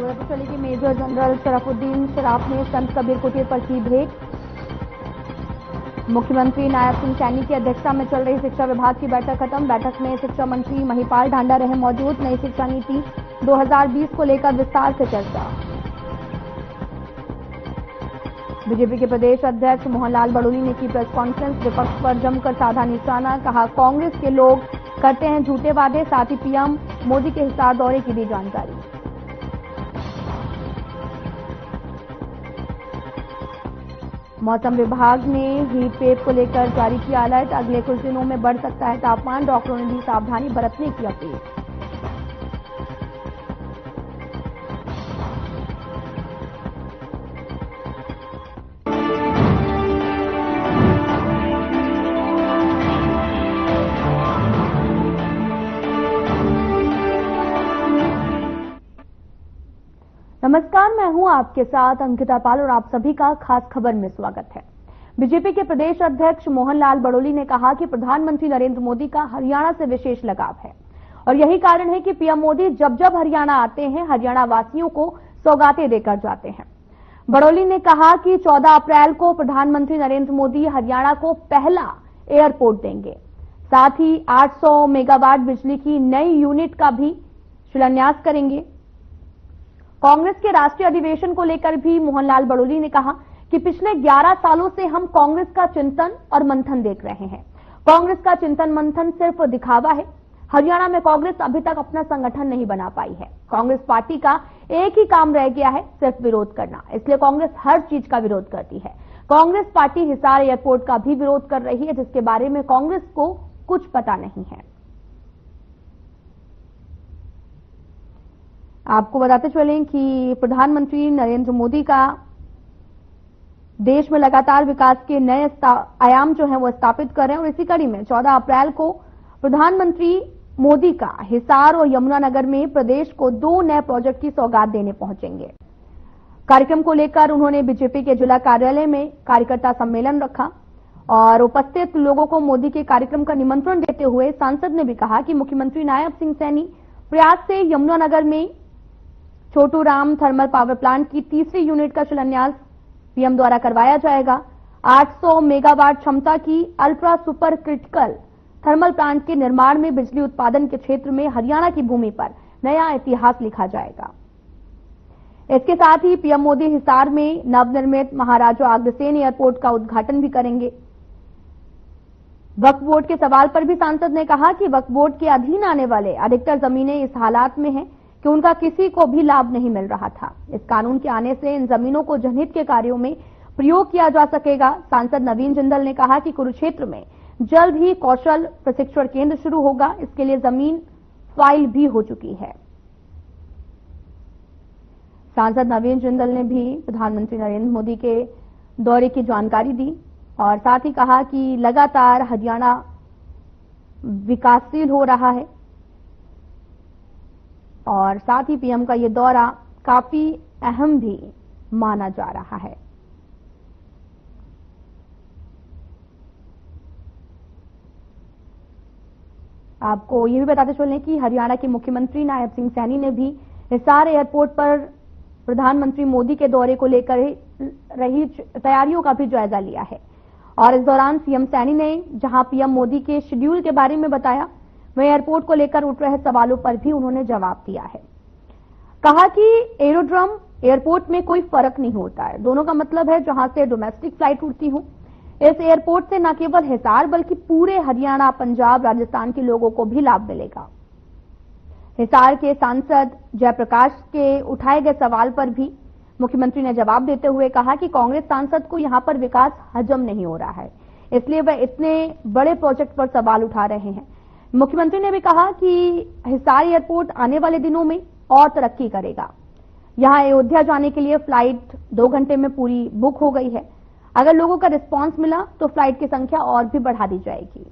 आपको पता चले कि मेजर जनरल शराफुद्दीन शराफ ने संत कबीर कुटीर पर की भेंट। मुख्यमंत्री नायब सिंह सैनी की अध्यक्षता में चल रही शिक्षा विभाग की बैठक खत्म। बैठक में शिक्षा मंत्री महिपाल ढांडा रहे मौजूद। नई शिक्षा नीति 2020 को लेकर विस्तार से चर्चा। बीजेपी के प्रदेश अध्यक्ष मोहनलाल बड़ोली ने की प्रेस कॉन्फ्रेंस। विपक्ष पर जमकर साधा निशाना, कहा कांग्रेस के लोग करते हैं झूठे वादे। साथ ही पीएम मोदी के हिसार दौरे की दी जानकारी। मौसम विभाग ने हीट वेव को लेकर जारी किया अलर्ट। अगले कुछ दिनों में बढ़ सकता है तापमान। डॉक्टरों ने दी सावधानी बरतने की अपील। नमस्कार, मैं हूं आपके साथ अंकिता पाल और आप सभी का खास खबर में स्वागत है। बीजेपी के प्रदेश अध्यक्ष मोहनलाल बड़ोली ने कहा कि प्रधानमंत्री नरेंद्र मोदी का हरियाणा से विशेष लगाव है और यही कारण है कि पीएम मोदी जब जब हरियाणा आते हैं हरियाणा वासियों को सौगातें देकर जाते हैं। बड़ोली ने कहा कि 14 अप्रैल को प्रधानमंत्री नरेंद्र मोदी हरियाणा को पहला एयरपोर्ट देंगे। साथ ही 800 मेगावाट बिजली की नई यूनिट का भी शिलान्यास करेंगे। कांग्रेस के राष्ट्रीय अधिवेशन को लेकर भी मोहनलाल बड़ोली ने कहा कि पिछले 11 सालों से हम कांग्रेस का चिंतन और मंथन देख रहे हैं। कांग्रेस का चिंतन मंथन सिर्फ दिखावा है। हरियाणा में कांग्रेस अभी तक अपना संगठन नहीं बना पाई है। कांग्रेस पार्टी का एक ही काम रह गया है, सिर्फ विरोध करना। इसलिए कांग्रेस हर चीज का विरोध करती है। कांग्रेस पार्टी हिसार एयरपोर्ट का भी विरोध कर रही है, जिसके बारे में कांग्रेस को कुछ पता नहीं है। आपको बताते चलें कि प्रधानमंत्री नरेंद्र मोदी का देश में लगातार विकास के नए आयाम जो है वो स्थापित कर रहे हैं और इसी कड़ी में 14 अप्रैल को प्रधानमंत्री मोदी का हिसार और यमुनानगर में प्रदेश को 2 नए प्रोजेक्ट की सौगात देने पहुंचेंगे। कार्यक्रम को लेकर उन्होंने बीजेपी के जिला कार्यालय में कार्यकर्ता सम्मेलन रखा और उपस्थित लोगों को मोदी के कार्यक्रम का निमंत्रण देते हुए सांसद ने भी कहा कि मुख्यमंत्री नायब सिंह सैनी प्रयास से यमुनानगर में Chhotu Ram thermal power plant की तीसरी यूनिट का शिलान्यास पीएम द्वारा करवाया जाएगा। 800 मेगावाट क्षमता की ultra super critical thermal plant के निर्माण में बिजली उत्पादन के क्षेत्र में हरियाणा की भूमि पर नया इतिहास लिखा जाएगा। इसके साथ ही पीएम मोदी हिसार में नवनिर्मित महाराजा अग्रसेन एयरपोर्ट का उद्घाटन भी करेंगे। वक्फ बोर्ड के सवाल पर भी सांसद ने कहा कि वक्फ बोर्ड के अधीन आने वाले अधिकतर जमीनें इस हालात में हैं कि उनका किसी को भी लाभ नहीं मिल रहा था। इस कानून के आने से इन जमीनों को जनहित के कार्यों में प्रयोग किया जा सकेगा। सांसद नवीन जिंदल ने कहा कि कुरुक्षेत्र में जल्द ही कौशल प्रशिक्षण केंद्र शुरू होगा। इसके लिए जमीन फाइल भी हो चुकी है। सांसद नवीन जिंदल ने भी प्रधानमंत्री नरेंद्र मोदी के दौरे की जानकारी दी और साथ ही कहा कि लगातार हरियाणा विकासशील हो रहा है और साथ ही पीएम का ये दौरा काफी अहम भी माना जा रहा है। आपको ये भी बताते चलें कि हरियाणा के मुख्यमंत्री नायब सिंह सैनी ने भी हिसार एयरपोर्ट पर प्रधानमंत्री मोदी के दौरे को लेकर रही तैयारियों का भी जायजा लिया है और इस दौरान सीएम सैनी ने जहां पीएम मोदी के शेड्यूल के बारे में बताया, वह एयरपोर्ट को लेकर उठ रहे सवालों पर भी उन्होंने जवाब दिया है। कहा कि एरोड्रम एयरपोर्ट में कोई फर्क नहीं होता है, दोनों का मतलब है जहां से डोमेस्टिक फ्लाइट उड़ती हो। इस एयरपोर्ट से न केवल हिसार बल्कि पूरे हरियाणा, पंजाब, राजस्थान के लोगों को भी लाभ मिलेगा। हिसार के सांसद जयप्रकाश के उठाए गए सवाल पर भी मुख्यमंत्री ने जवाब देते हुए कहा कि कांग्रेस सांसद को यहां पर विकास हजम नहीं हो रहा है, इसलिए वह इतने बड़े प्रोजेक्ट पर सवाल उठा रहे हैं। मुख्यमंत्री ने भी कहा कि हिसार एयरपोर्ट आने वाले दिनों में और तरक्की करेगा। यहां अयोध्या जाने के लिए फ्लाइट 2 घंटे में पूरी बुक हो गई है। अगर लोगों का रिस्पांस मिला तो फ्लाइट की संख्या और भी बढ़ा दी जाएगी।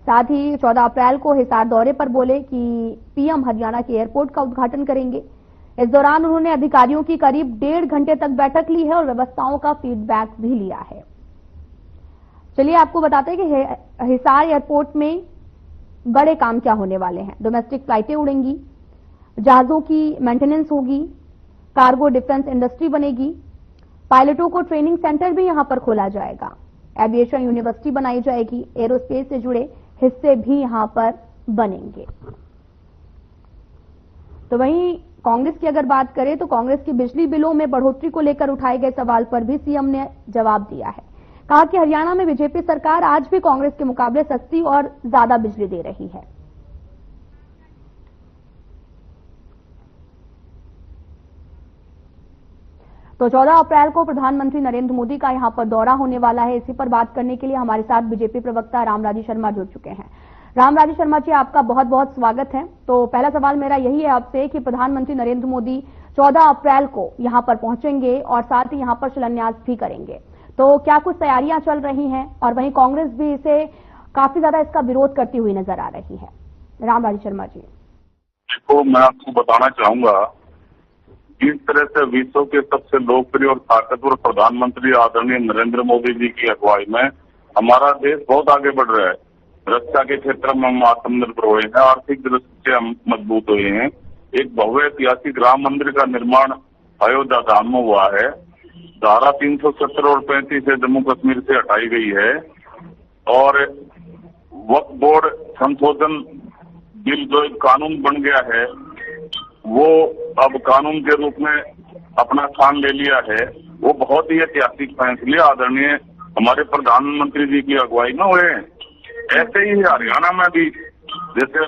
साथ ही 14 अप्रैल को हिसार दौरे पर बोले कि पीएम हरियाणा के एयरपोर्ट का उद्घाटन करेंगे। इस दौरान उन्होंने अधिकारियों की करीब 1.5 घंटे तक बैठक ली है और व्यवस्थाओं का फीडबैक भी लिया है। चलिए आपको बताते हैं कि हिसार एयरपोर्ट में बड़े काम क्या होने वाले हैं। डोमेस्टिक फ्लाइटें उड़ेंगी, जहाजों की मेंटेनेंस होगी, कार्गो डिफेंस इंडस्ट्री बनेगी, पायलटों को ट्रेनिंग सेंटर भी यहां पर खोला जाएगा, एविएशन यूनिवर्सिटी बनाई जाएगी, एरोस्पेस से जुड़े हिस्से भी यहां पर बनेंगे। तो वहीं कांग्रेस की अगर बात करें तो कांग्रेस की बिजली बिलों में बढ़ोतरी को लेकर उठाए गए सवाल पर भी सीएम ने जवाब दिया है। कहा कि हरियाणा में बीजेपी सरकार आज भी कांग्रेस के मुकाबले सस्ती और ज्यादा बिजली दे रही है। तो 14 अप्रैल को प्रधानमंत्री नरेंद्र मोदी का यहां पर दौरा होने वाला है। इसी पर बात करने के लिए हमारे साथ बीजेपी प्रवक्ता रामराजी शर्मा जुड़ चुके हैं। रामराजी शर्मा जी, आपका बहुत बहुत स्वागत है। तो पहला सवाल मेरा यही है आपसे कि प्रधानमंत्री नरेंद्र मोदी 14 अप्रैल को यहां पर पहुंचेंगे और साथ ही यहां पर शिलान्यास भी करेंगे, तो क्या कुछ तैयारियां चल रही हैं? और वहीं कांग्रेस भी इसे काफी ज्यादा इसका विरोध करती हुई नजर आ रही है। रामराजी शर्मा जी। देखो, मैं आपको बताना चाहूंगा, जिस तरह से विश्व के सबसे लोकप्रिय और ताकतवर प्रधानमंत्री आदरणीय नरेंद्र मोदी जी की अगुवाई में हमारा देश बहुत आगे बढ़ रहा है। रक्षा के क्षेत्र में हम आत्मनिर्भर हुए हैं, आर्थिक दृष्टि से हम मजबूत हुए हैं। एक भव्य ऐतिहासिक राम मंदिर का निर्माण अयोध्या धाम में हुआ है। धारा 370 और 35 जम्मू कश्मीर से हटाई गई है और वक्फ बोर्ड संशोधन बिल जो एक कानून बन गया है वो अब कानून के रूप में अपना स्थान ले लिया है। वो बहुत ही ऐतिहासिक फैसले आदरणीय हमारे प्रधानमंत्री जी की अगुवाई में हुए हैं। ऐसे ही हरियाणा में भी जैसे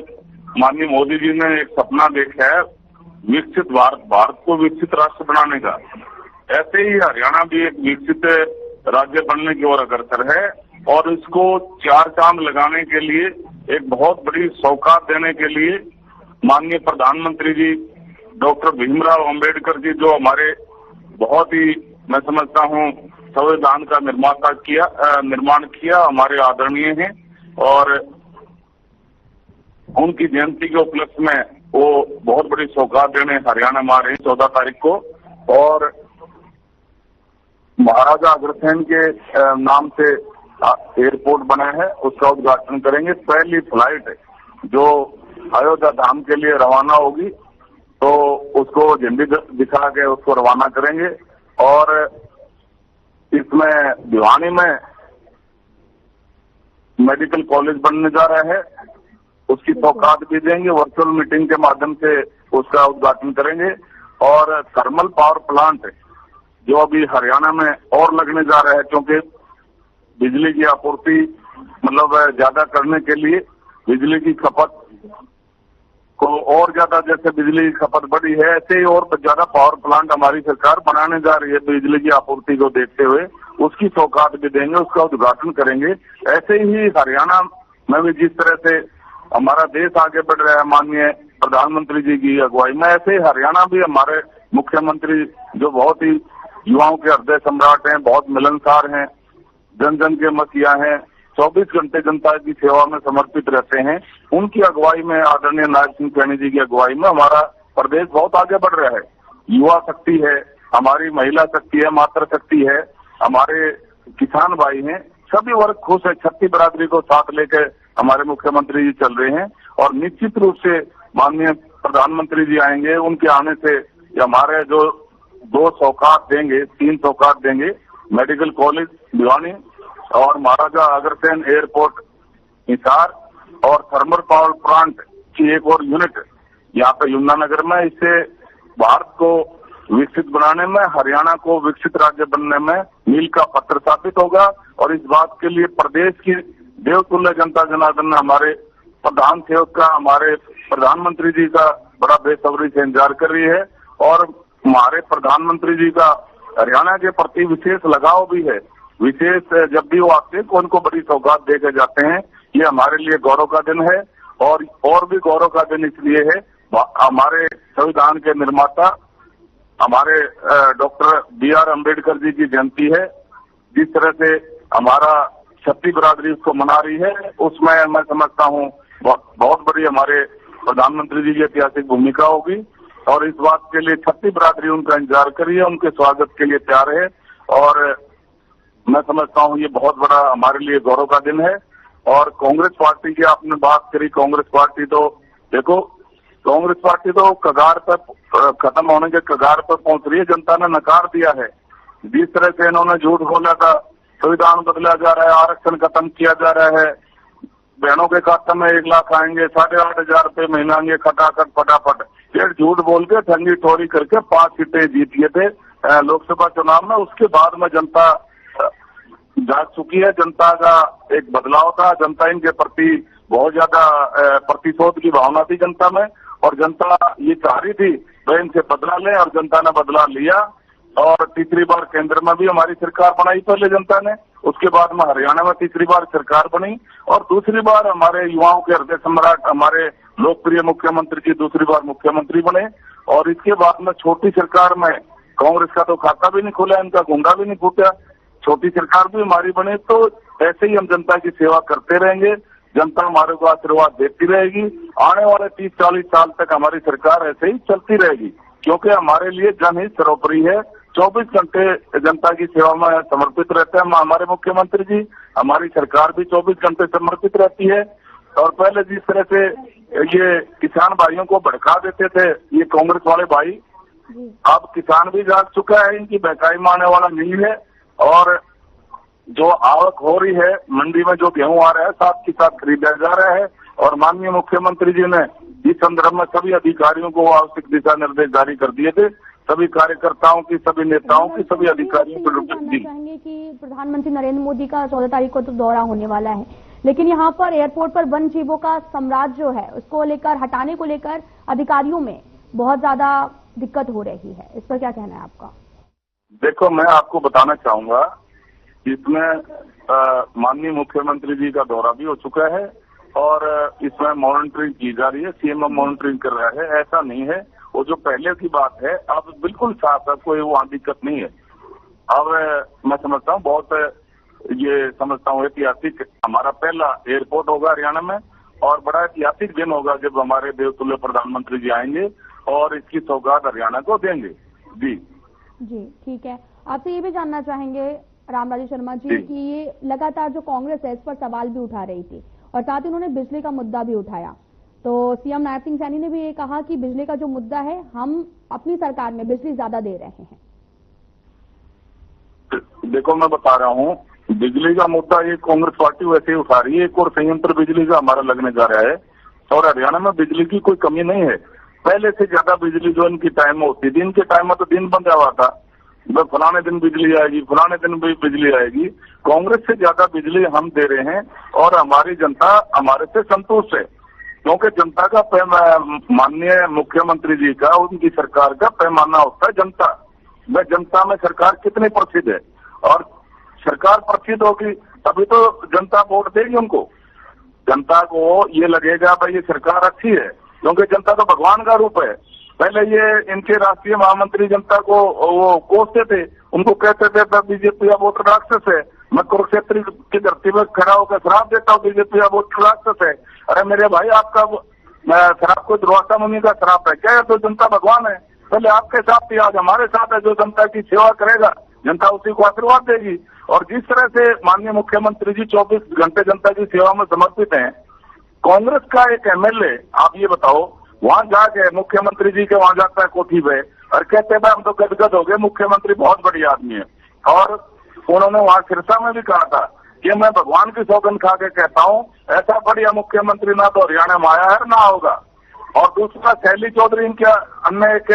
माननीय मोदी जी ने एक सपना देखा है विकसित भारत को विकसित राष्ट्र बनाने का, ऐसे ही हरियाणा भी एक विकसित राज्य बनने की ओर अग्रसर है और इसको चार चांद लगाने के लिए, एक बहुत बड़ी सौगात देने के लिए माननीय प्रधानमंत्री जी डॉक्टर भीमराव अंबेडकर जी, जो हमारे बहुत ही मैं समझता हूँ संविधान का निर्माण किया हमारे आदरणीय हैं और उनकी जयंती के उपलक्ष्य में वो बहुत बड़ी सौगात देने हरियाणा में आ रहे हैं 14 तारीख को। और महाराजा अग्रसेन के नाम से एयरपोर्ट बना है, उसका उद्घाटन करेंगे। पहली फ्लाइट जो अयोध्या धाम के लिए रवाना होगी तो उसको झंडी दिखा के उसको रवाना करेंगे। और इसमें भिवानी में मेडिकल कॉलेज बनने जा रहा है, उसकी सौगात भी देंगे। वर्चुअल मीटिंग के माध्यम से उसका उद्घाटन करेंगे। और थर्मल पावर प्लांट जो अभी हरियाणा में और लगने जा रहा है, क्योंकि बिजली की आपूर्ति मतलब ज्यादा करने के लिए बिजली की खपत को और ज्यादा, जैसे बिजली की खपत बढ़ी है ऐसे ही और ज्यादा पावर प्लांट हमारी सरकार बनाने जा रही है बिजली की आपूर्ति को देखते हुए। उसकी सौगात भी देंगे, उसका उद्घाटन करेंगे। ऐसे ही हरियाणा में भी जिस तरह से हमारा देश आगे बढ़ रहा है माननीय प्रधानमंत्री जी की अगुवाई में, ऐसे ही हरियाणा भी हमारे मुख्यमंत्री जो बहुत ही युवाओं के हृदय सम्राट हैं, बहुत मिलनसार हैं, जन जन के मसीहा हैं, 24 घंटे जनता की सेवा में समर्पित रहते हैं, उनकी अगुवाई में आदरणीय नायब सिंह सैनी जी की अगुवाई में हमारा प्रदेश बहुत आगे बढ़ रहा है। युवा शक्ति है, हमारी महिला शक्ति है, मातृ शक्ति है, हमारे किसान भाई हैं, सभी वर्ग खुश है। छत्तीस बरादरी को साथ लेकर हमारे मुख्यमंत्री जी चल रहे हैं और निश्चित रूप से माननीय प्रधानमंत्री जी आएंगे। उनके आने से हमारे जो 2 सौगात देंगे, 3 सौगात देंगे, मेडिकल कॉलेज भिवानी और महाराजा अग्रसेन एयरपोर्ट हिसार और थर्मल पावर प्लांट की एक और यूनिट यहाँ पे यमुनानगर में। इससे भारत को विकसित बनाने में, हरियाणा को विकसित राज्य बनने में मील का पत्थर साबित होगा। और इस बात के लिए प्रदेश की देवतुल्य जनता जनार्दन हमारे प्रधान सेवक का, हमारे प्रधानमंत्री जी का बड़ा बेसब्री से इंतजार कर रही है। और हमारे प्रधानमंत्री जी का हरियाणा के प्रति विशेष लगाव भी है। विशेष जब भी वो आते हैं तो उनको बड़ी सौगात देकर जाते हैं। ये हमारे लिए गौरव का दिन है और भी गौरव का दिन इसलिए है, हमारे संविधान के निर्माता हमारे डॉक्टर BR अम्बेडकर जी की जयंती है। जिस तरह से हमारा छत्तीस बरादरी उसको मना रही है, उसमें मैं समझता हूँ बहुत बड़ी हमारे प्रधानमंत्री जी की ऐतिहासिक भूमिका होगी। और इस बात के लिए छत्तीस बरादरी उनका इंतजार कर रही है, उनके स्वागत के लिए तैयार है। और मैं समझता हूँ ये बहुत बड़ा हमारे लिए गौरव का दिन है। और कांग्रेस पार्टी की आपने बात करी, कांग्रेस पार्टी तो देखो कांग्रेस पार्टी तो कगार पर खत्म होने के कगार पर पहुंच रही है। जनता ने नकार दिया है। जिस तरह से इन्होंने झूठ बोला था, संविधान बदला जा रहा है, आरक्षण खत्म किया जा रहा है, बहनों के खाते में 1 लाख आएंगे, 8,500 रुपये महीना आएंगे, खटाखट फटाफट, ये झूठ बोल के ठंडी ठोरी करके 5 सीटें जीत गए थे लोकसभा चुनाव में। उसके बाद में जनता जाग चुकी है। जनता का एक बदलाव था। जनता इनके प्रति बहुत ज्यादा प्रतिशोध की भावना थी जनता में, और जनता ये चाह रही थी तो इनसे बदला ले, और जनता ने बदला लिया। और तीसरी बार केंद्र में भी हमारी सरकार बनाई पहले जनता ने, उसके बाद में हरियाणा में तीसरी बार सरकार बनी, और दूसरी बार हमारे युवाओं के हृदय सम्राट, हमारे लोकप्रिय मुख्यमंत्री जी दूसरी बार मुख्यमंत्री बने। और इसके बाद में छोटी सरकार में कांग्रेस का तो खाता भी नहीं खुला, इनका गुंडा भी नहीं फूटा, छोटी सरकार भी हमारी बने। तो ऐसे ही हम जनता की सेवा करते रहेंगे, जनता हमारे को आशीर्वाद देती रहेगी। आने वाले 30-40 साल तक हमारी सरकार ऐसे ही चलती रहेगी, क्योंकि हमारे लिए जनहित सर्वोपरि है। 24 घंटे जनता की सेवा में समर्पित रहते हैं हमारे मुख्यमंत्री जी। हमारी सरकार भी 24 घंटे समर्पित रहती है। और पहले जिस तरह से ये किसान भाइयों को भड़का देते थे ये कांग्रेस वाले भाई, अब किसान भी जाग चुका है, इनकी बहकाई में आने वाला नहीं है। और जो आवक हो रही है मंडी में, जो गेहूं आ रहा है साथ के साथ खरीदा जा रहा है। और माननीय मुख्यमंत्री जी ने इस संदर्भ में सभी अधिकारियों को आवश्यक दिशा निर्देश जारी कर दिए थे, सभी कार्यकर्ताओं की, सभी नेताओं की, सभी अधिकारियों को। चाहेंगे कि प्रधानमंत्री नरेंद्र मोदी का 14 तारीख को तो दौरा होने वाला है, लेकिन यहाँ पर एयरपोर्ट पर वन्य जीवों का साम्राज्य जो है उसको लेकर, हटाने को लेकर अधिकारियों में बहुत ज्यादा दिक्कत हो रही है। इस पर क्या कहना है आपका? देखो, मैं आपको बताना चाहूंगा, इसमें माननीय मुख्यमंत्री जी का दौरा भी हो चुका है और इसमें मॉनिटरिंग की जा रही है, सीएम मॉनिटरिंग कर रहा है। ऐसा नहीं है, वो जो पहले की बात है अब बिल्कुल साफ है, कोई वहाँ दिक्कत नहीं है। अब मैं समझता हूँ, बहुत ये समझता हूँ ऐतिहासिक हमारा पहला एयरपोर्ट होगा हरियाणा में, और बड़ा ऐतिहासिक दिन होगा जब हमारे देवतुल्य प्रधानमंत्री जी आएंगे और इसकी सौगात हरियाणा को देंगे। जी जी, ठीक है। आपसे ये भी जानना चाहेंगे रामराजू शर्मा जी कि ये लगातार जो कांग्रेस है इस पर सवाल भी उठा रही थी, और साथ ही उन्होंने बिजली का मुद्दा भी उठाया। तो सीएम नायब सिंह सैनी ने भी ये कहा कि बिजली का जो मुद्दा है, हम अपनी सरकार में बिजली ज्यादा दे रहे हैं। देखो, मैं बता रहा हूँ, बिजली का मुद्दा ये कांग्रेस पार्टी वैसे ही उठा रही है। एक और संयंत्र बिजली का हमारा लगने जा रहा है, और हरियाणा में बिजली की कोई कमी नहीं है। पहले से ज्यादा बिजली जो इनकी टाइम में होती थी, इनके टाइम में तो दिन बंद हुआ था, फलाने दिन बिजली आएगी, फलाने दिन भी बिजली आएगी। कांग्रेस से ज्यादा बिजली हम दे रहे हैं, और हमारी जनता हमारे से संतुष्ट है, क्योंकि जनता का माननीय मुख्यमंत्री जी का, उनकी सरकार का पैमाना होता है जनता। वह जनता में सरकार कितनी प्रसिद्ध है, और सरकार प्रसिद्ध होगी तभी तो जनता वोट देगी उनको। जनता को ये लगेगा भाई ये सरकार अच्छी है, क्योंकि जनता तो भगवान का रूप है। पहले ये इनके राष्ट्रीय महामंत्री जनता को वो कोसते थे, उनको कहते थे बीजेपी अब वोट राक्षस है। मैं कुरुक्षेत्र की धरती में खड़ा होकर शराब देता हूँ, बीजेपी अब वोट राक्षस है। अरे मेरे भाई, आपका शराब को दुर्वासा मुनि का शराब है क्या? तो जनता भगवान है। पहले आपके साथ थी, आज हमारे साथ है। जो जनता की सेवा करेगा जनता उसी को आशीर्वाद देगी। और जिस तरह से माननीय मुख्यमंत्री जी 24 घंटे जनता की सेवा में समर्पित हैं, कांग्रेस का एक एमएलए, आप ये बताओ, वहां जाके मुख्यमंत्री जी के वहां जाता है कोठी पे और कहते हैं हम तो गदगद हो गए, मुख्यमंत्री बहुत बढ़िया आदमी है। और उन्होंने वहां सिरसा में भी कहा था कि मैं भगवान की सौगंध खा के कहता हूँ, ऐसा बढ़िया मुख्यमंत्री ना तो हरियाणा में आया है ना होगा। और दूसरा, शैली चौधरी इनके अन्य एक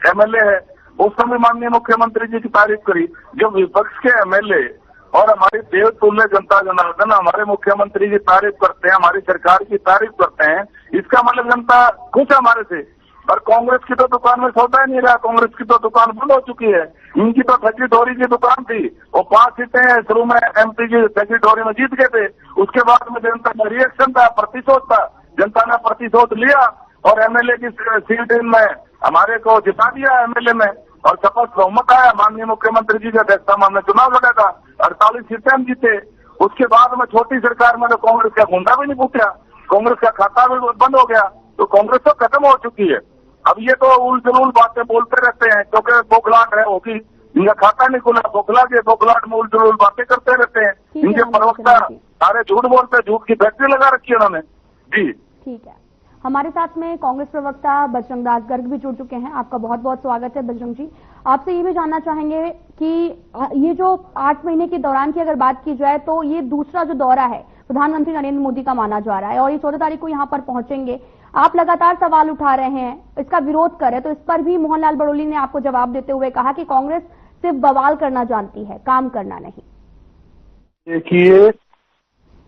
एमएलए है, उसने भी माननीय मुख्यमंत्री जी की तारीफ करी। जब विपक्ष के एमएलए और हमारी देवतुल्य जनता जनार्दन हमारे मुख्यमंत्री की तारीफ करते हैं, हमारी सरकार की तारीफ करते हैं, इसका मतलब जनता खुश है हमारे से। और कांग्रेस की तो दुकान में सौदा ही नहीं रहा, कांग्रेस की तो दुकान बंद हो चुकी है। इनकी तो ठगी डोरी की दुकान थी, वो 5 सीटें शुरू में एमपी की ठगी डोरी में जीत गए थे। उसके बाद में जनता का रिएक्शन था, प्रतिशोध था, जनता ने प्रतिशोध लिया और एमएलए की सीट इनमें हमारे को जिता दिया एमएलए में, और शपथ बहुमत आया। माननीय मुख्यमंत्री जी के अध्यक्षता में चुनाव लगा था, 48 सीटें हम जीते। उसके बाद में छोटी सरकार में तो कांग्रेस का गुंडा भी नहीं फूटा, कांग्रेस का खाता भी बंद हो गया, तो कांग्रेस तो खत्म हो चुकी है। अब ये तो उल जलूल बातें बोलते रहते हैं, क्योंकि बोखलाहट है होगी, इनका खाता नहीं खुला, बोखलाहट में उल जलूल बातें करते रहते हैं। इनके प्रवक्ता सारे झूठ बोलते हैं, झूठ की फैक्ट्री लगा रखी है उन्होंने। जी ठीक है। हमारे साथ में कांग्रेस प्रवक्ता बजरंग दास गर्ग भी जुड़ चुके हैं। आपका बहुत बहुत स्वागत है बजरंग जी। आपसे ये भी जानना चाहेंगे कि ये जो 8 महीने के दौरान की अगर बात की जाए तो ये दूसरा जो दौरा है प्रधानमंत्री नरेंद्र मोदी का माना जा रहा है और ये 14 तारीख को यहाँ पर पहुंचेंगे। आप लगातार सवाल उठा रहे हैं, इसका विरोध कर रहे हैं, तो इस पर भी मोहनलाल बड़ोली ने आपको जवाब देते हुए कहा कि कांग्रेस सिर्फ बवाल करना जानती है, काम करना नहीं। देखिए,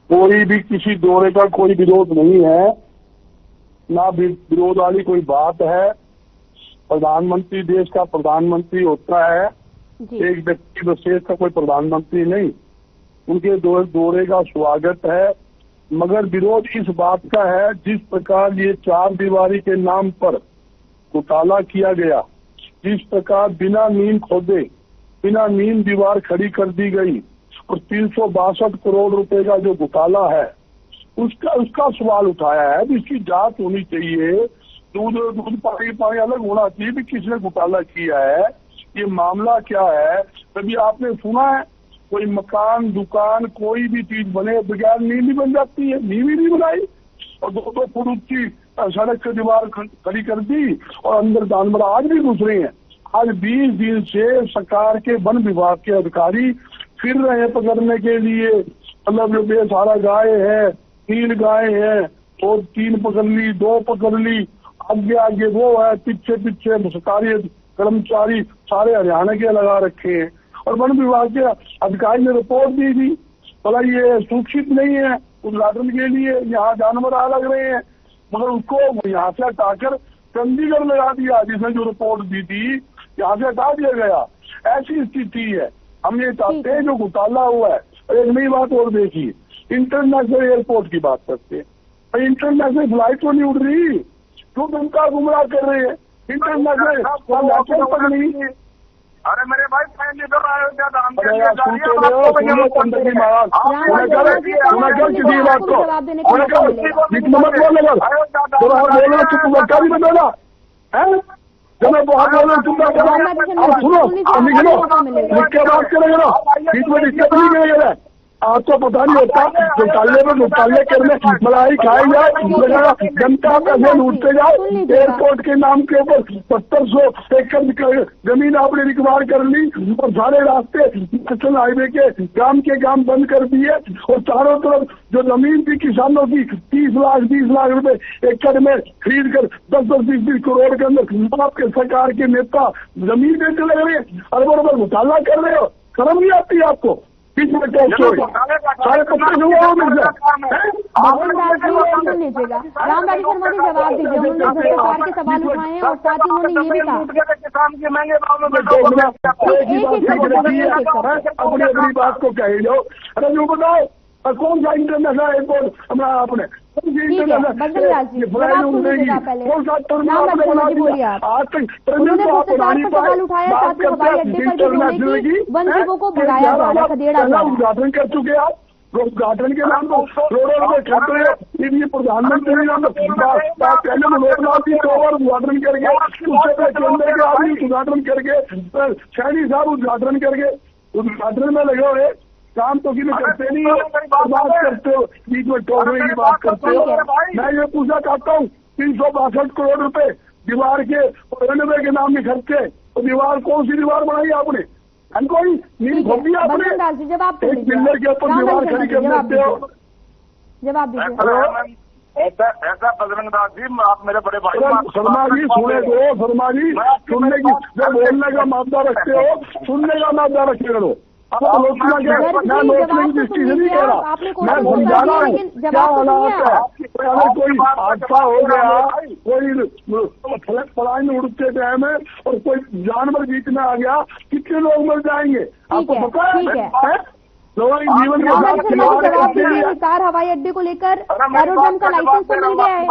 कोई भी किसी दौरे का कोई विरोध नहीं है, ना विरोध वाली कोई बात है। प्रधानमंत्री देश का प्रधानमंत्री होता है, एक व्यक्ति विशेष का कोई प्रधानमंत्री नहीं। उनके दौरे का स्वागत है, मगर विरोध इस बात का है जिस प्रकार ये 4 दीवारी के नाम पर घोटाला किया गया, जिस प्रकार बिना नींव खोदे, बिना नींव दीवार खड़ी कर दी गई और 362 करोड़ रुपए का जो घोटाला है उसका सवाल उठाया है। इसकी जांच होनी चाहिए। दूध पानी अलग होना चाहिए कि किसने घोटाला किया है, ये मामला क्या है। कभी आपने सुना है कोई मकान दुकान कोई भी चीज बने बगैर नींव भी बन जाती है? नींव ही नहीं बनाई और 2 फुट ऊंची सड़क की दीवार खड़ी कर दी और अंदर जानवर आज भी घुस रहे हैं। आज 20 दिन से सरकार के वन विभाग के अधिकारी फिर रहे हैं पकड़ने के लिए। मतलब जो बेसहारा गाय है, 3 गाय है और 3 पकड़ ली, 2 पकड़ ली, आगे आगे वो है, पीछे पीछे सरकारी कर्मचारी सारे हरियाणा के लगा रखे हैं। और वन विभाग के अधिकारी ने रिपोर्ट दी थी, बोला ये सुरक्षित नहीं है उद्घाटन के लिए, यहाँ जानवर आ लग रहे हैं, मगर उसको यहाँ से हटाकर चंडीगढ़ लगा दिया। जिसने जो रिपोर्ट दी थी यहाँ से हटा दिया गया। ऐसी स्थिति है। हम ये चाहते हैं जो घोटाला हुआ है। एक नई बात और देखिए, इंटरनेशनल एयरपोर्ट की बात करते हैं, इंटरनेशनल फ्लाइट तो नहीं उड़ रही, जो उनका गुमराह कर रहे हैं। इंटरनेशनल तक नहीं। अरे मेरे भाई पहले तो अयोध्या धाम के लिए किसी बात को जब मैं बहुत बोल रहा हूँ तुम सुनो लिख बात करेंगे ना, बीच में दिक्कत नहीं करेगा। आपको पता नहीं होता घोटाले करने मलाई खाई जाए, जनता पैसे लूटते जाए। एयरपोर्ट के नाम के ऊपर 700 एकड़ जमीन आपने रिकवार कर ली और सारे रास्ते नेशनल हाईवे के गांव बंद कर दिए और चारों तरफ जो जमीन थी किसानों की 30 लाख 20 लाख रुपए एकड़ में खरीद कर 10-10 20-20 करोड़ के अंदर आपके सरकार के नेता जमीन बेचने लग रहे हैं। अरबों रुपए घोटाला कर रहे हो, शर्म नहीं आती है आपको? सुन लीजिएगा, रामबाड़ी शर्मा जी जवाब दीजिए। उन्होंने भ्रष्टाचार के सवाल उठाए हैं और साथ ही उन्होंने ये भी कहा अपनी बात को कह लो। अरे जो बताओ कौन सा इंटरनेशनल एयरपोर्ट हमारा आपने उद्घाटन कर चुके आप। उद्घाटन के नाम पर रोडों में खर्च रहे। ये प्रधानमंत्री पहले लोकनाथ जी 2 बार उद्घाटन करके, उससे पहले केंद्र के आदमी उद्घाटन करके, सैनी साहब उद्घाटन करके उद्घाटन में लगे हुए। काम तो किसी करते नहीं हो, बात करते हो, बीच में टोकने की बात करते हो। मैं ये पूछना चाहता हूँ 362 करोड़ रुपए दीवार के रेलवे के नाम में खर्चे, तो दीवार कौन सी दीवार बनाई आपने? कोई नींव खोदी आपने? एक पिल्लर के ऊपर दीवार खड़ी कर देते हो। जवाब दीजिए। ऐसा बजरंग दास जी, आप मेरे बड़े भाई शर्मा जी सुने दो। शर्मा जी सुनने की जब बोलने का मामला रखते हो, सुनने का मामला रखे करो। आलोचना मैं लोचने की दृष्टि से नहीं कह रहा, मैं समझा रहा हूँ क्या हालात है। अगर कोई हादसा हो गया, कोई पढ़ाई में उड़ते टाइम है और कोई जानवर बीच में आ गया, कितने लोग मर जाएंगे आपको पता है? जीवन के साथ खिलवाड़ करते हैं। हिसार हवाई अड्डे को लेकर एरोड्रोम का लाइसेंस तो मिल गया है।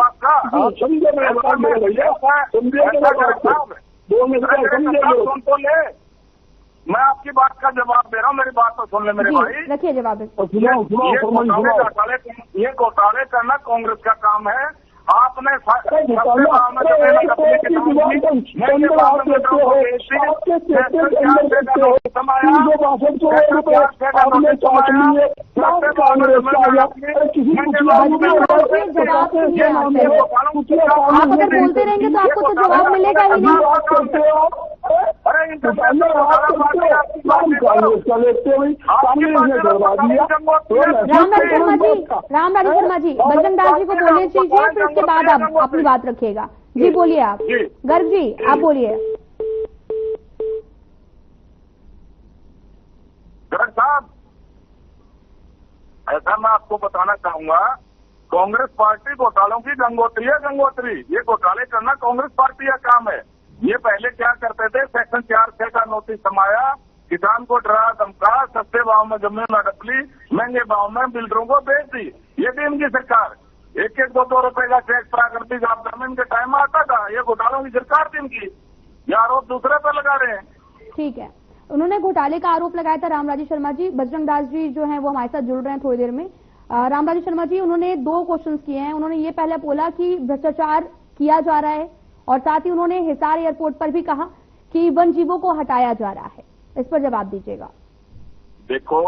समझे मेरे बात मेरे भैया, समझे मैं आपकी बात का जवाब दे रहा हूँ, मेरी बात तो सुन ले मेरे भाई। रखिए जवाब। ये घोटाले करना कांग्रेस का काम है। आपने सस्ते भाव में जमीन अपनी किसान की महंगे भाव में मीटरों को बेच दी, 666 का नोटिस समाया, 666 का नोटिस समाया, सस्ते भाव में जमीन आपकी महंगे भाव में आप अगर बोलते रहेंगे तो आपको तो जवाब मिलेगा ही नहीं। अरे रामराजी शर्मा जी, बजरंग दास जी को बोलने दीजिए, फिर उसके बाद आप अपनी बात रखिएगा। जी बोलिए आप। गर्ग जी आप बोलिए। गर्ग साहब, ऐसा मैं आपको बताना चाहूंगा, कांग्रेस पार्टी घोटालों की गंगोत्री है, गंगोत्री। ये घोटाले करना कांग्रेस पार्टी का काम है। ये पहले क्या करते थे, सेक्शन 4(6) का नोटिस समाया, किसान को डरा धमका, सस्ते भाव में जमीन अड़प ली, महंगे भाव में बिल्डरों को बेच दी। ये थी इनकी सरकार। 1-2 रुपए का चेक प्राकृतिक आपदा में इनके टाइम में आता था। ये घोटालों की सरकार थी इनकी। ये आरोप दूसरे पे लगा रहे हैं। ठीक है, उन्होंने घोटाले का आरोप लगाया था रामराजी शर्मा जी। बजरंग दास जी जो हैं वो हमारे साथ जुड़ रहे हैं थोड़ी देर में। रामराजी शर्मा जी, उन्होंने 2 क्वेश्चन किए हैं। उन्होंने ये पहले बोला कि भ्रष्टाचार किया जा रहा है, और साथ ही उन्होंने हिसार एयरपोर्ट पर भी कहा कि वन जीवों को हटाया जा रहा है। इस पर जवाब दीजिएगा। देखो,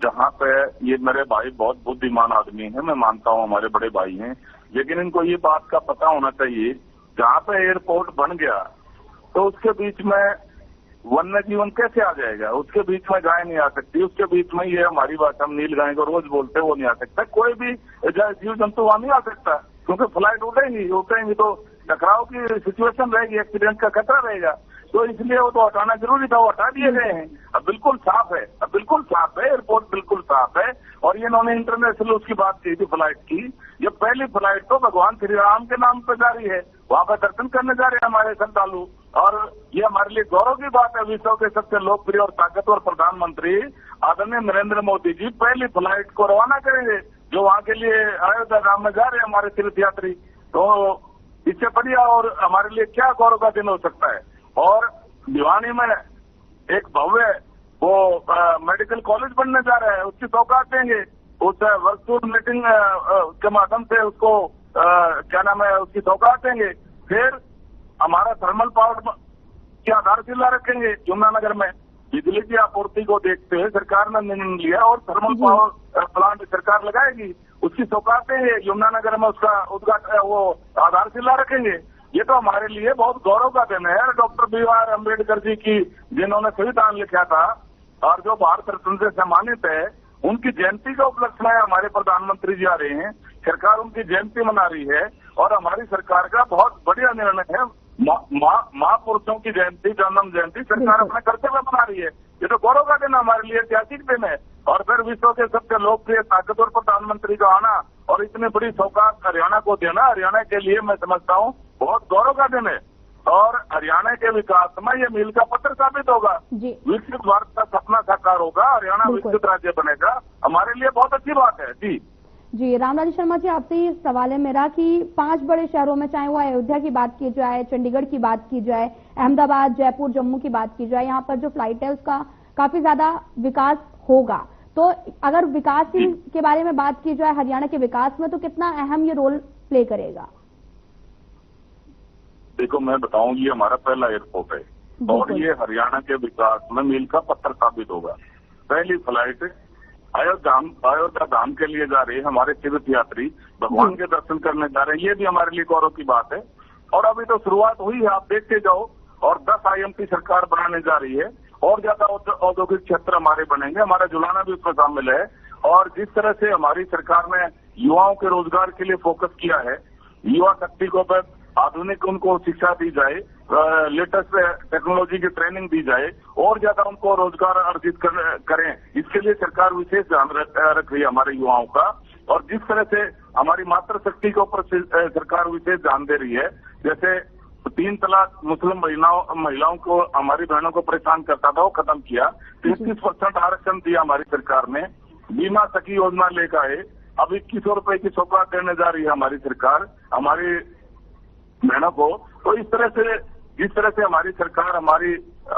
जहाँ पे ये मेरे भाई बहुत बुद्धिमान आदमी हैं, मैं मानता हूँ हमारे बड़े भाई हैं, लेकिन इनको ये बात का पता होना चाहिए, जहाँ पे एयरपोर्ट बन गया तो उसके बीच में वन्य जीवन कैसे आ जाएगा? उसके बीच में गाय नहीं आ सकती, उसके बीच में ये हमारी भाषा हम नील गाय को रोज बोलते हैं, वो नहीं आ सकता। कोई भी जीव जंतु वहां नहीं आ सकता, क्योंकि फ्लाइट उड़ेंगी तो टकराव की सिचुएशन रहेगी, एक्सीडेंट का खतरा रहेगा। तो इसलिए वो तो हटाना जरूरी था, वो हटा दिए गए हैं। अब बिल्कुल साफ है, एयरपोर्ट बिल्कुल साफ है। और ये इन्होंने इंटरनेशनल उसकी बात की थी, फ्लाइट की। ये पहली फ्लाइट तो भगवान श्री राम के नाम पे जा रही है, वहां पर दर्शन करने जा रहे हैं हमारे श्रद्धालु। और ये हमारे लिए गौरव की बात है, विश्व के सबसे लोकप्रिय और ताकतवर प्रधानमंत्री आदरणीय नरेंद्र मोदी जी पहली फ्लाइट को रवाना करेंगे, जो वहां के लिए अयोध्या धाम में जा रहे हैं हमारे तीर्थ यात्री। तो इससे बढ़िया और हमारे लिए क्या गौरव का दिन हो सकता है। और भिवानी में एक भव्य वो मेडिकल कॉलेज बनने जा रहा है, उसकी सौगात देंगे। उस वर्चुअल मीटिंग के माध्यम से उसको क्या नाम है, उसकी सौगात देंगे। फिर हमारा थर्मल पावर की आधारशिला रखेंगे यमुनानगर में। बिजली की आपूर्ति को देखते हुए सरकार ने निर्णय लिया और थर्मल पावर प्लांट सरकार लगाएगी, उसकी सौगात देंगे यमुनानगर में, उसका उद्घाटन वो आधारशिला रखेंगे। ये तो हमारे लिए बहुत गौरव का दिन है। Doctor B.R. अम्बेडकर जी की, जिन्होंने संविधान लिखा था और जो भारत रत्न से सम्मानित है, उनकी जयंती का उपलक्ष्य में हमारे प्रधानमंत्री जी आ रहे हैं। सरकार उनकी जयंती मना रही है और हमारी सरकार का बहुत बढ़िया निर्णय है। महापुरुषों की जयंती, जन्म जयंती सरकार अपने कर्तव्य मना रही है। ये तो गौरव का दिन हमारे लिए, ऐतिहासिक दिन है। और फिर विश्व के सबसे लोकप्रिय ताकतवर प्रधानमंत्री का आना और इतनी बड़ी सौगात हरियाणा को देना, हरियाणा के लिए मैं समझता हूँ बहुत गौरव का दिन है। और हरियाणा के विकास में ये मील का पत्थर साबित होगा। विकसित भारत का सपना साकार होगा, हरियाणा विकसित राज्य बनेगा, हमारे लिए बहुत अच्छी बात है। जी रामराजी शर्मा जी, आपसे ये सवाल है मेरा कि 5 बड़े शहरों में, चाहे वो अयोध्या की बात की जाए, चंडीगढ़ की बात की जाए, अहमदाबाद, जयपुर, जम्मू की बात की जाए, यहाँ पर जो फ्लाइट है उसका काफी ज्यादा विकास होगा। तो अगर विकास के बारे में बात की जाए हरियाणा के विकास में, तो कितना अहम ये रोल प्ले करेगा? देखो, मैं बताऊं, ये हमारा पहला एयरपोर्ट है और ये हरियाणा के विकास में मील का पत्थर साबित होगा। पहली फ्लाइट अयोध्या धाम के लिए जा रही है, हमारे तीर्थ यात्री भगवान के दर्शन करने जा रहे हैं। ये भी हमारे लिए गौरव की बात है। और अभी तो शुरुआत हुई है, आप देखते जाओ। और 10 IMT सरकार बनाने जा रही है और ज्यादा औद्योगिक क्षेत्र हमारे बनेंगे, हमारा जुलाना भी उसमें शामिल है। और जिस तरह से हमारी सरकार ने युवाओं के रोजगार के लिए फोकस किया है, युवा शक्ति को आधुनिक उनको शिक्षा दी जाए, लेटेस्ट टेक्नोलॉजी की ट्रेनिंग दी जाए और ज्यादा उनको रोजगार अर्जित करें, इसके लिए सरकार विशेष ध्यान रख रही है हमारे युवाओं का। और जिस तरह से हमारी मातृशक्ति के ऊपर सरकार विशेष ध्यान दे रही है, जैसे 3 तलाक मुस्लिम महिलाओं को, हमारी बहनों को परेशान करता था, वो खत्म किया। 33% आरक्षण दिया हमारी सरकार ने। बीमा सखी योजना लेकर आए, अब 2100 रुपए की सौगात देने जा रही है हमारी सरकार हमारी बहनों को। तो इस तरह से, जिस तरह से हमारी सरकार हमारी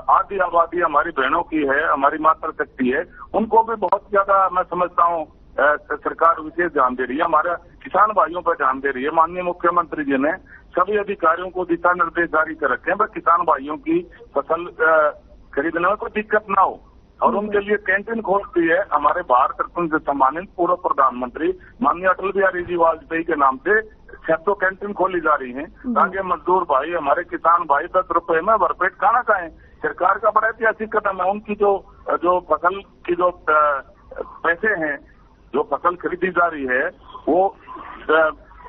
आधी आबादी हमारी बहनों की है, हमारी मातृशक्ति है, उनको भी बहुत ज्यादा मैं समझता हूँ सरकार विशेष ध्यान दे रही है, हमारे किसान भाइयों पर ध्यान दे रही है। माननीय मुख्यमंत्री जी ने सभी अधिकारियों को दिशा निर्देश जारी कर रखे हैं, बस किसान भाइयों की फसल खरीदने में कोई दिक्कत ना हो, और उनके लिए कैंटीन खोलती है। हमारे भारत रत्न से सम्मानित पूर्व प्रधानमंत्री माननीय अटल बिहारी जी वाजपेयी के नाम से 600 कैंटीन खोली जा रही हैं, ताकि मजदूर भाई, हमारे किसान भाई 10 रुपए में भरपेट खाना खाएं। सरकार का बड़ा ऐतिहासिक कदम है। उनकी जो फसल की जो पैसे हैं, जो फसल खरीदी जा रही है, वो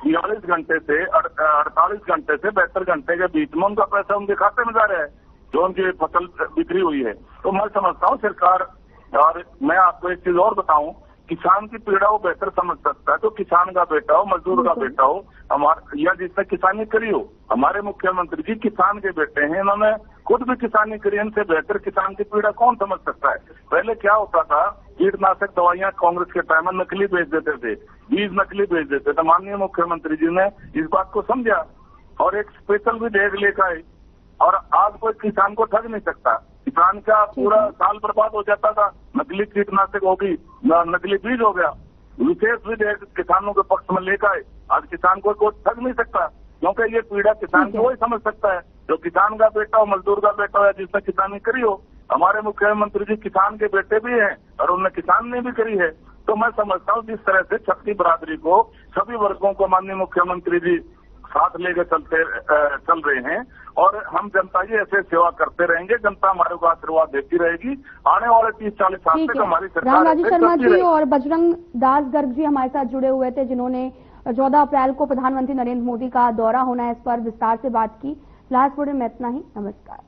42 घंटे से 48 घंटे से 72 घंटे के बीच में उनका पैसा उनके खाते में जा रहा है, जो उनकी फसल बिक्री हुई है। तो मैं समझता हूँ सरकार, और मैं आपको एक चीज और बताऊं, किसान की पीड़ा वो बेहतर समझ सकता है। तो किसान का बेटा हो, मजदूर का बेटा हो, या जिसने किसानी करी हो, हमारे मुख्यमंत्री जी किसान के बेटे हैं, इन्होंने खुद भी किसानी करी। इनसे बेहतर किसान की पीड़ा कौन समझ सकता है। पहले क्या होता था, कीटनाशक दवाइयां कांग्रेस के टाइम में नकली बेच देते थे, बीज नकली बेच देते थे। माननीय मुख्यमंत्री जी ने इस बात को समझा और एक स्पेशल विधेयक लेकर आए, और आज कोई किसान को ठग नहीं सकता। किसान का पूरा साल बर्बाद हो जाता था, नकली कीटनाशक होगी, नकली बीज हो गया। विशेष विधेयक किसानों के पक्ष में लेकर आए, आज किसान को कोई ठग नहीं सकता, क्योंकि ये पीड़ा किसान को ही समझ सकता है, जो किसान का बेटा हो, मजदूर का बेटा हो, या जिसने किसानी करी हो। हमारे मुख्यमंत्री जी किसान के बेटे भी हैं, और उन्होंने किसान ने भी करी है। तो मैं समझता हूँ जिस तरह से छठी बरादरी को, सभी वर्गों को माननीय मुख्यमंत्री जी साथ लेकर चल रहे हैं, और हम जनता की ऐसे सेवा करते रहेंगे। जनता हमारे को आशीर्वाद देती रहेगी। आने वाले 30-40 साल तक हमारी सरकार। रामराजू शर्मा जी और बजरंग दास गर्ग जी हमारे साथ जुड़े हुए थे, जिन्होंने 14 अप्रैल को प्रधानमंत्री नरेंद्र मोदी का दौरा होना है, इस पर विस्तार से बात की। फिलहाल में इतना ही। नमस्कार।